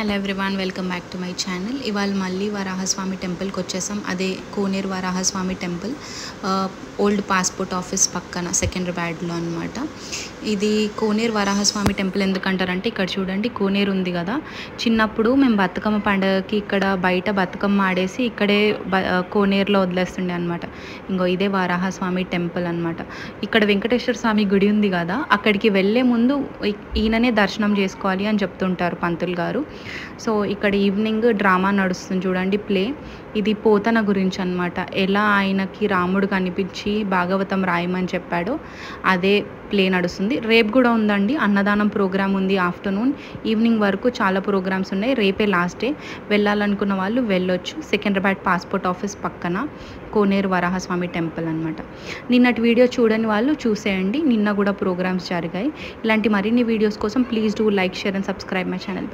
Hello everyone, welcome back to my channel. ఇవాళ మళ్ళీ వరాహస్వామి టెంపుల్కి వచ్చేసాం. అదే కోనేరు Varahaswamy temple, old passport office పక్కన సెకండ్రాబాద్లో అనమాట. ఇది కోనేరు వరాహస్వామి టెంపుల్ ఎందుకంటారంటే, ఇక్కడ చూడండి కోనేరు ఉంది కదా. చిన్నప్పుడు మేము బతుకమ్మ పండుగకి ఇక్కడ బయట బతుకమ్మ ఆడేసి ఇక్కడే కోనేరులో వదిలేస్తుండే అనమాట. ఇంకో ఇదే వరాహస్వామి టెంపుల్ అనమాట. ఇక్కడ వెంకటేశ్వర స్వామి గుడి ఉంది కదా, అక్కడికి వెళ్ళే ముందు ఈయననే దర్శనం చేసుకోవాలి అని చెప్తుంటారు పంతులు గారు. సో ఇక్కడ ఈవినింగ్ డ్రామా నడుస్తుంది చూడండి, ప్లే. ఇది పోతన గురించి అనమాట. ఎలా ఆయనకి రాముడు కనిపించి భాగవతం రాయమని చెప్పాడో అదే ప్లే నడుస్తుంది. రేపు కూడా ఉందండి, అన్నదానం ప్రోగ్రామ్ ఉంది. ఆఫ్టర్నూన్ ఈవినింగ్ వరకు చాలా ప్రోగ్రామ్స్ ఉన్నాయి. రేపే లాస్ట్ డే. వెళ్ళాలనుకున్న వాళ్ళు వెళ్ళొచ్చు. సెకండ్రాబాద్ పాస్పోర్ట్ ఆఫీస్ పక్కన కోనేరు వరాహస్వామి టెంపుల్ అనమాట. నిన్నటి వీడియో చూడని వాళ్ళు చూసేయండి, నిన్న కూడా ప్రోగ్రామ్స్ జరిగాయి. ఇలాంటి మరిన్ని వీడియోస్ కోసం please do like, share and subscribe my channel.